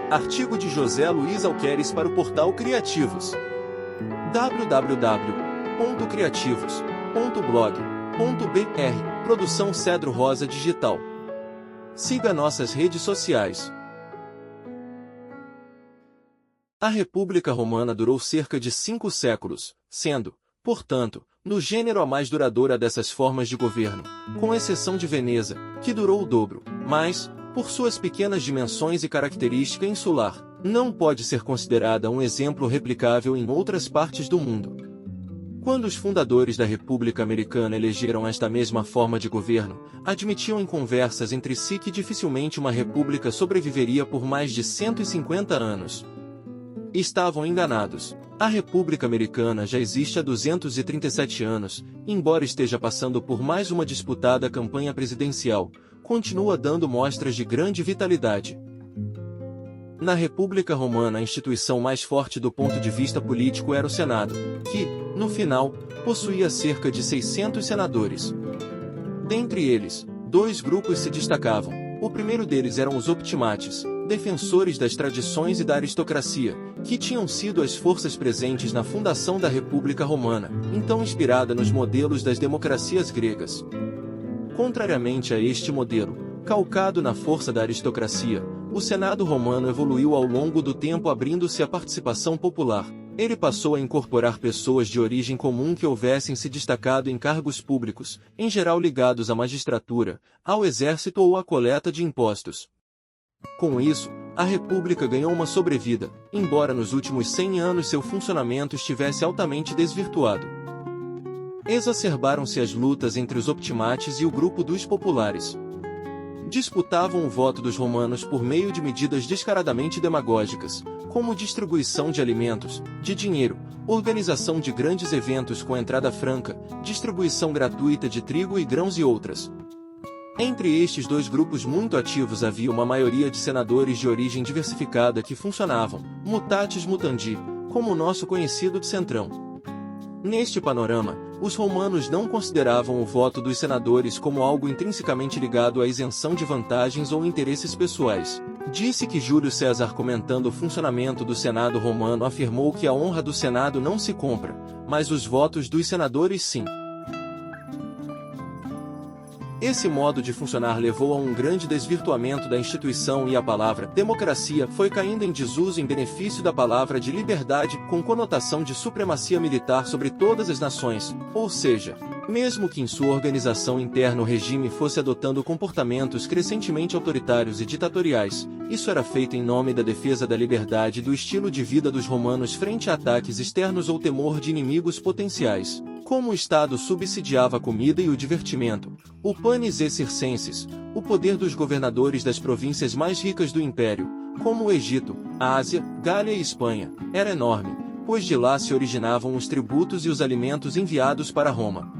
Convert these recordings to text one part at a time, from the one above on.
Artigo de José Luiz Alqueres para o portal Criativos. www.criativos.blog.br. Produção Cedro Rosa Digital. Siga nossas redes sociais. A República Romana durou cerca de 5 séculos, sendo, portanto, no gênero a mais duradoura dessas formas de governo, com exceção de Veneza, que durou o dobro, mas, por suas pequenas dimensões e característica insular, não pode ser considerada um exemplo replicável em outras partes do mundo. Quando os fundadores da República Americana elegeram esta mesma forma de governo, admitiam em conversas entre si que dificilmente uma república sobreviveria por mais de 150 anos. Estavam enganados. A República Americana já existe há 237 anos, embora esteja passando por mais uma disputada campanha presidencial, continua dando mostras de grande vitalidade. Na República Romana, a instituição mais forte do ponto de vista político era o Senado, que, no final, possuía cerca de 600 senadores. Dentre eles, 2 grupos se destacavam. O primeiro deles eram os optimates, defensores das tradições e da aristocracia, que tinham sido as forças presentes na fundação da República Romana, então inspirada nos modelos das democracias gregas. Contrariamente a este modelo, calcado na força da aristocracia, o Senado romano evoluiu ao longo do tempo abrindo-se à participação popular. Ele passou a incorporar pessoas de origem comum que houvessem se destacado em cargos públicos, em geral ligados à magistratura, ao exército ou à coleta de impostos. Com isso, a República ganhou uma sobrevida, embora nos últimos 100 anos seu funcionamento estivesse altamente desvirtuado. Exacerbaram-se as lutas entre os optimates e o grupo dos populares. Disputavam o voto dos romanos por meio de medidas descaradamente demagógicas, como distribuição de alimentos, de dinheiro, organização de grandes eventos com entrada franca, distribuição gratuita de trigo e grãos e outras. Entre estes 2 grupos muito ativos havia uma maioria de senadores de origem diversificada que funcionavam, mutatis mutandi, como o nosso conhecido centrão. Neste panorama, os romanos não consideravam o voto dos senadores como algo intrinsecamente ligado à isenção de vantagens ou interesses pessoais. Disse que Júlio César, comentando o funcionamento do Senado romano, afirmou que a honra do Senado não se compra, mas os votos dos senadores sim. Esse modo de funcionar levou a um grande desvirtuamento da instituição e a palavra democracia foi caindo em desuso em benefício da palavra de liberdade, com conotação de supremacia militar sobre todas as nações, ou seja, mesmo que em sua organização interna o regime fosse adotando comportamentos crescentemente autoritários e ditatoriais, isso era feito em nome da defesa da liberdade e do estilo de vida dos romanos frente a ataques externos ou temor de inimigos potenciais. Como o Estado subsidiava a comida e o divertimento, o panis et circenses, o poder dos governadores das províncias mais ricas do Império, como o Egito, a Ásia, Gália e Espanha, era enorme, pois de lá se originavam os tributos e os alimentos enviados para Roma.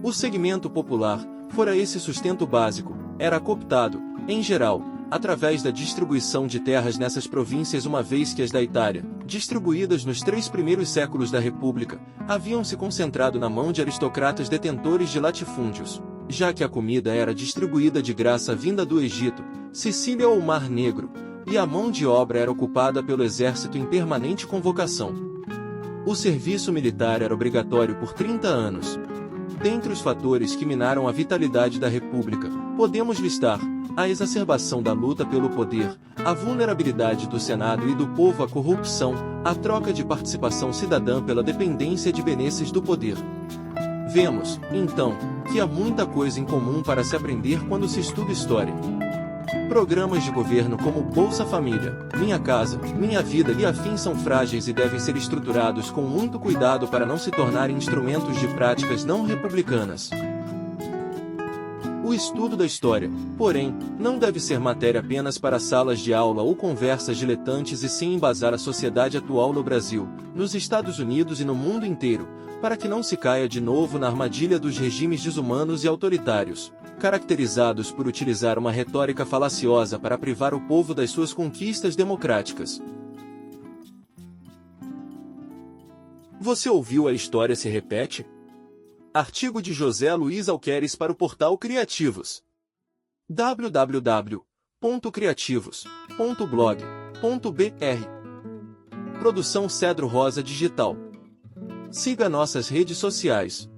O segmento popular, fora esse sustento básico, era cooptado, em geral, através da distribuição de terras nessas províncias, uma vez que as da Itália, distribuídas nos 3 primeiros séculos da República, haviam se concentrado na mão de aristocratas detentores de latifúndios, já que a comida era distribuída de graça vinda do Egito, Sicília ou Mar Negro, e a mão de obra era ocupada pelo exército em permanente convocação. O serviço militar era obrigatório por 30 anos. Dentre os fatores que minaram a vitalidade da República, podemos listar a exacerbação da luta pelo poder, a vulnerabilidade do Senado e do povo à corrupção, a troca de participação cidadã pela dependência de benesses do poder. Vemos, então, que há muita coisa em comum para se aprender quando se estuda história. Programas de governo como Bolsa Família, Minha Casa, Minha Vida e afins são frágeis e devem ser estruturados com muito cuidado para não se tornarem instrumentos de práticas não republicanas. O estudo da história, porém, não deve ser matéria apenas para salas de aula ou conversas diletantes e sim embasar a sociedade atual no Brasil, nos Estados Unidos e no mundo inteiro, para que não se caia de novo na armadilha dos regimes desumanos e autoritários, caracterizados por utilizar uma retórica falaciosa para privar o povo das suas conquistas democráticas. Você ouviu A História se Repete? Artigo de José Luiz Alqueres para o portal Criativos. www Produção Cedro Rosa Digital. Siga nossas redes sociais.